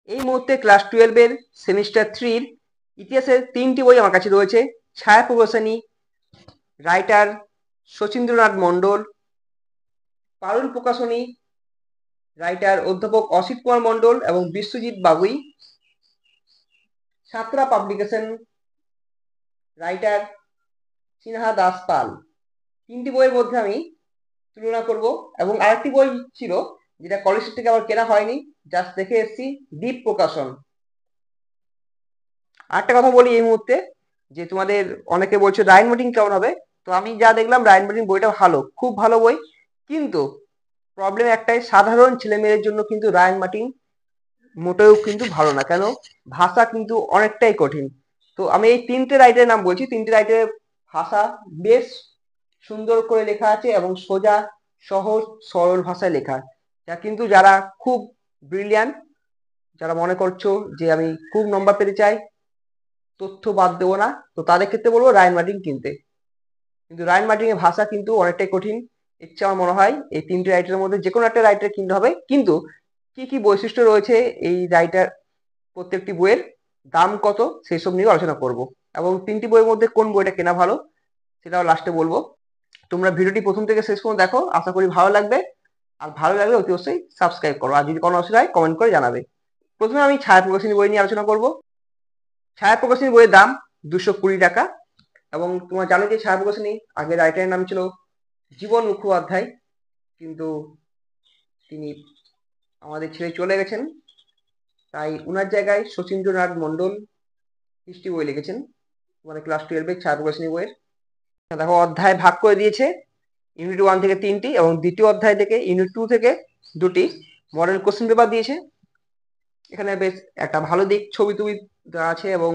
এই মুহূর্তে class 12-এর semester 3-র ইতিহাসের 3টি বই আমার কাছে রয়েছে। ছায়া প্রকাশনী, রাইটার শচীন্দ্রনাথ মণ্ডল; পারুল প্রকাশনী, রাইটার অধ্যাপক অসিত কুমার মণ্ডল এবং বিশ্বজিৎ বাগুই; সাঁতরা পাবলিকেশন, রাইটার সিনহা দাস পাল। 3টি বইয়ের মধ্যে আমি তুলনা করব। এবং আরেকটি বই ছিল যেটা কলেজ থেকে আমার কেনা হয়নি, জাস্ট দেখে এসেছি, দ্বীপ প্রকাশন। আরেকটা কথা বলি এই মুহূর্তে, যে তোমাদের অনেকে বলছো রায়ন মার্টিন কেমন হবে। তো আমি যা দেখলাম রায়ন মার্টিন বইটা ভালো, খুব ভালো বই। কিন্তু প্রবলেম একটাই, সাধারণ ছেলে মেয়েদের জন্য কিন্তু রায়ন মার্টিন মোটেও কিন্তু ভালো না। কেন? ভাষা কিন্তু অনেকটাই কঠিন। তো আমি এই 3টে রাইটারের নাম বলছি। 3টে রাইটারের ভাষা বেশ সুন্দর করে লেখা আছে এবং সোজা সহজ সরল ভাষায় লেখা, যা কিন্তু যারা খুব ব্রিলিয়ান্ট, যারা মনে করছো যে আমি খুব নম্বর পেতে চাই, তথ্য বাদ দেবো না, তো তাদের ক্ষেত্রে বলবো রায়ন মার্টিন কিনতে। কিন্তু রায়ন মার্টিনের ভাষা কিন্তু অনেকটাই কঠিন। ইচ্ছে আমার মনে হয় এই 3টে রাইটারের মধ্যে যে কোনো একটা রাইটার কিনতে হবে। কিন্তু কি কি বৈশিষ্ট্য রয়েছে এই রাইটার, প্রত্যেকটি বইয়ের দাম কত, সেই সব নিয়ে আলোচনা করব। এবং 3টি বইয়ের মধ্যে কোন বইটা কেনা ভালো সেটাও লাস্টে বলবো। তোমরা ভিডিওটি প্রথম থেকে শেষ পর্যন্ত দেখো, আশা করি ভালো লাগবে। আর ভালো লাগলে অতি অবশ্যই সাবস্ক্রাইব করো, আর যদি কোনো অসুবিধা হয় কমেন্ট করে জানাবে। প্রথমে আমি ছায়া প্রকাশনী বই নিয়ে আলোচনা করব। ছায়া প্রকাশনী বইয়ের দাম 220 টাকা। এবং তোমরা জানো যে ছায়া প্রকাশনী আগে রাইটারের নাম ছিল জীবন মুখোপাধ্যায়, কিন্তু তিনি আমাদের ছেড়ে চলে গেছেন, তাই উনার জায়গায় শচীন্দ্রনাথ মণ্ডল হিস্ট্রি বই লিখেছেন, মানে ক্লাস 12-এর ছায়া প্রকাশনী বইয়ের। দেখো অধ্যায় ভাগ করে দিয়েছে, ইউনিট 1 থেকে 3টি এবং দ্বিতীয় অধ্যায় থেকে ইউনিট 2 থেকে 2টি মডেল কোশ্চেন পেপার দিয়েছে। এখানে বেশ একটা ভালো দিক, ছবি টবি দেওয়া আছে এবং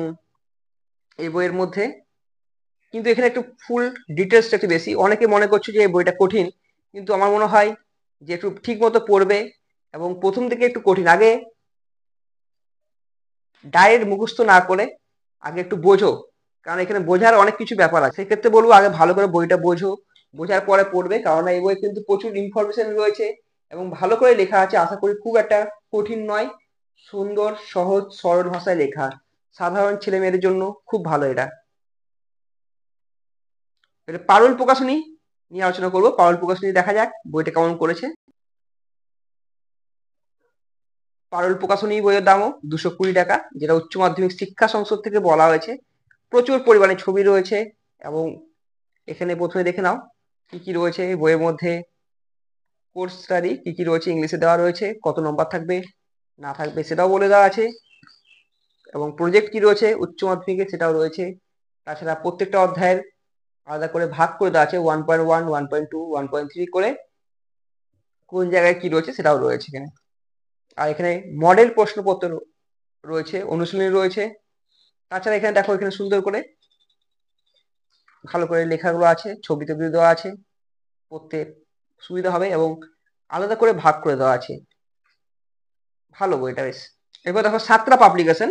এই বইয়ের মধ্যে কিন্তু এখানে একটু ফুল ডিটেলসটা একটু বেশি। অনেকে মনে করছে যে এই বইটা কঠিন, কিন্তু আমার মনে হয় যে একটু ঠিক মতো পড়বে এবং প্রথম থেকে একটু কঠিন, আগে ডাইরেক্ট মুখস্থ না করে আগে একটু বোঝো, কারণ এখানে বোঝার অনেক কিছু ব্যাপার আছে। সেক্ষেত্রে বলবো আগে ভালো করে বইটা বোঝো, বোঝার পরে পড়বে, কারণ এই বই কিন্তু প্রচুর ইনফরমেশন রয়েছে এবং ভালো করে লেখা আছে। আশা করি খুব একটা কঠিন নয়, সুন্দর সহজ সরল ভাষায় লেখা, সাধারণ ছেলে মেয়েদের জন্য খুব ভালো এটা। পারুল প্রকাশনী নিয়ে আলোচনা করবো। পারুল প্রকাশনী দেখা যাক বইটা কেমন করেছে। পারুল প্রকাশনী বইয়ের দামও 220 টাকা, যেটা উচ্চ মাধ্যমিক শিক্ষা সংসদ থেকে বলা হয়েছে। প্রচুর পরিমাণে ছবি রয়েছে এবং এখানে প্রথমে দেখে নাও কি কি রয়েছে এই বইয়ের মধ্যে। কোর্স স্টাডি কি কি রয়েছে ইংলিশে দেওয়া রয়েছে, কত নম্বর থাকবে না থাকবে সেটাও বলে দেওয়া আছে, এবং প্রজেক্ট কি রয়েছে উচ্চ মাধ্যমিকে সেটাও রয়েছে। তাছাড়া প্রত্যেকটা অধ্যায়ের আলাদা করে ভাগ করে দেওয়া আছে, 1.1, 1.2, 1.3 করে কোন জায়গায় কি রয়েছে সেটাও রয়েছে এখানে। আর এখানে মডেল প্রশ্নপত্র রয়েছে, অনুশীলনী রয়েছে। তাছাড়া এখানে দেখো, এখানে সুন্দর করে ভালো করে লেখাগুলো আছে, ছবি টবি দেওয়া আছে, পড়তে সুবিধা হবে এবং আলাদা করে ভাগ করে দেওয়া আছে। ভালো বইটা বেশ। এবার দেখো সাঁতরা পাবলিকেশন।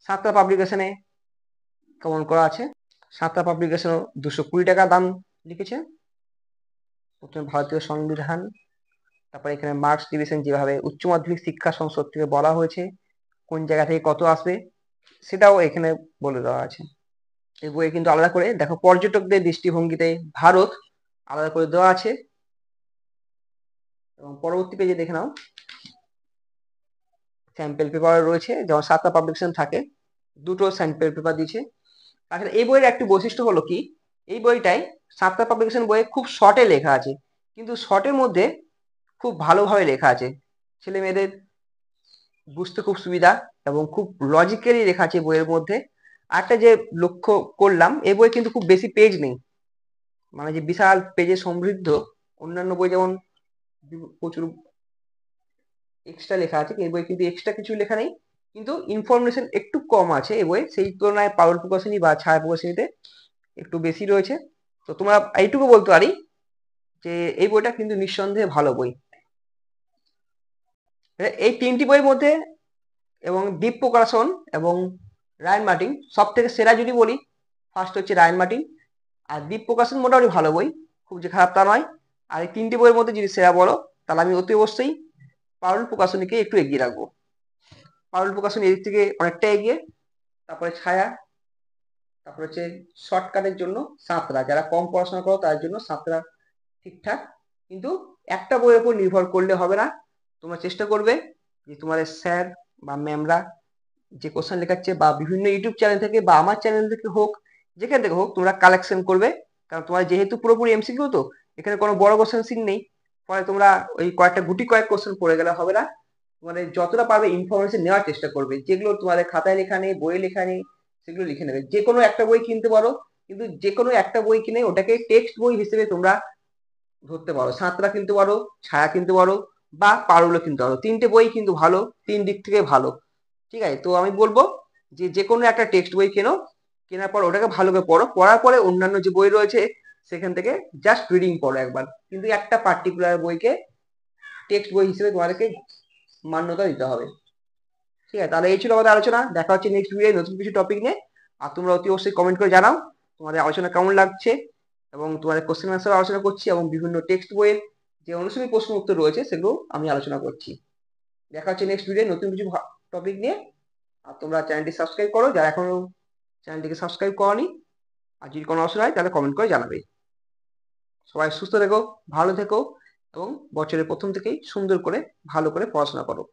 সাঁতরা পাবলিকেশনে কেমন করা আছে। সাঁতরা পাবলিকেশনও 220 টাকা দাম লিখেছে। প্রথমে ভারতীয় সংবিধান, তারপরে এখানে মার্কস ডিভিশন, যেভাবে উচ্চ মাধ্যমিক শিক্ষা সংসদ থেকে বলা হয়েছে কোন জায়গা থেকে কত আসবে সেটাও এখানে বলে দেওয়া আছে। এই বইয়ে কিন্তু আলাদা করে দেখো পর্যটকদের দৃষ্টিভঙ্গিতে ভারত আলাদা করে দেওয়া আছে। এবং পরবর্তী পেজে দেখে নাও স্যাম্পেল পেপার রয়েছে, যেমন সাতটা পাবলিকেশন থাকে, 2টো স্যাম্পেল পেপার দিয়েছে। তাছাড়া এই বইয়ের একটি বৈশিষ্ট্য হলো কি, এই বইটাই সাতটা পাবলিকেশন বইয়ে খুব শর্টে লেখা আছে, কিন্তু শর্টের মধ্যে খুব ভালোভাবে লেখা আছে, ছেলে মেয়েদের বুঝতে খুব সুবিধা এবং খুব লজিক্যালি লেখা আছে বইয়ের মধ্যে। আরেকটা যে লক্ষ্য করলাম, এই বই কিন্তু খুব বেশি পেজ নেই, মানে যে বিশাল পেজে সমৃদ্ধ অন্যান্য বই যেমন প্রচুর এক্সট্রা লেখা আছে, এই বই কিন্তু এক্সট্রা কিছু লেখা নেই, কিন্তু ইনফরমেশন একটু কম আছে এই বই, সেই তুলনায় পারুল প্রকাশনী বা ছায়া প্রকাশনীতে একটু বেশি রয়েছে। তো তোমরা এইটুকু বলতে পারি যে এই বইটা কিন্তু নিঃসন্দেহে ভালো বই। এই 3টি বইয়ের মধ্যে এবং দ্বীপ প্রকাশন এবং রায়ন মার্টিন সব থেকে সেরা যদি বলি, ফার্স্ট হচ্ছে রায়ন মার্টিন, আর দ্বীপ প্রকাশন মোটামুটি ভালো বই, খুব যে খারাপ তা নয়। আর এই 3টি বইয়ের মধ্যে যদি সেরা বলো, তাহলে আমি অতি অবশ্যই পারুল প্রকাশনীকে একটু এগিয়ে রাখবো। পারুল প্রকাশন এদিক থেকে অনেকটা এগিয়ে। তারপরে ছায়া, তারপরে হচ্ছে শর্টকাটের জন্য সাঁতরা, যারা কম পড়াশোনা করো তার জন্য সাঁতরা ঠিকঠাক। কিন্তু একটা বইয়ের উপর নির্ভর করলে হবে না, তোমরা চেষ্টা করবে যে তোমাদের স্যার বা ম্যামরা যে কোশ্চেন লেখাচ্ছে বা বিভিন্ন ইউটিউব চ্যানেল থেকে বা আমার চ্যানেল থেকে হোক, যেখান থেকে হোক তোমরা কালেকশন করবে। কারণ তোমার যেহেতু পুরোপুরি এমসিকিউ, তো এখানে কোনো বড় কোশ্চেন সিন নেই, ফলে তোমরা ওই কয়েকটা গুটি কয়েক কোশ্চেন পড়ে গেলে হবে না। মানে যতটা পারবে ইনফরমেশন নেওয়ার চেষ্টা করবে, যেগুলো তোমাদের খাতায় লেখা নেই, বইয়ে লেখা নেই, সেগুলো লিখে নেবে। যে কোনো একটা বই কিনতে পারো, কিন্তু যে কোনো একটা বই কিনে ওটাকে টেক্সট বই হিসেবে তোমরা ধরতে পারো। সাঁতরা কিনতে পারো, ছায়া কিনতে পারো, বা পারুলও কিনতে পারো। তিনটে বই কিন্তু ভালো, তিন দিক থেকে ভালো। ঠিক আছে, তো আমি বলবো যে যে কোনো একটা টেক্সট বই কেনো, কেনার পর ওটাকে ভালো করে পড়ো, পড়ার পরে অন্যান্য যে বই রয়েছে সেখান থেকে জাস্ট রিডিং পড়ো একবার, কিন্তু একটা পার্টিকুলার বইকে টেক্সট বই হিসেবে তোমাদেরকে মান্যতা দিতে হবে। ঠিক আছে, তাহলে এই ছিল আমাদের আলোচনা। দেখা হচ্ছে নেক্সট ভিডিও নতুন কিছু টপিক নিয়ে। আর তোমরা অতি অবশ্যই কমেন্ট করে জানাও তোমাদের আলোচনা কেমন লাগছে, এবং তোমাদের কোশ্চেন আনসার আলোচনা করছি, এবং বিভিন্ন টেক্সট বইয়ের যে অনুশীলনী প্রশ্ন উত্তর রয়েছে সেগুলো আমি আলোচনা করছি। দেখা হচ্ছে নেক্সট ভিডিও নতুন কিছু টপিক নিয়ে। আর তোমরা চ্যানেলটি সাবস্ক্রাইব করো যারা এখনো চ্যানেলটিকে সাবস্ক্রাইব করনি। আর যদি কোনো অসুবিধা হয় তাহলে কমেন্ট করে জানাবে। সবাই সুস্থ থেকো, ভালো থেকো, এবং বছরের প্রথম থেকেই সুন্দর করে ভালো করে পড়াশোনা করো।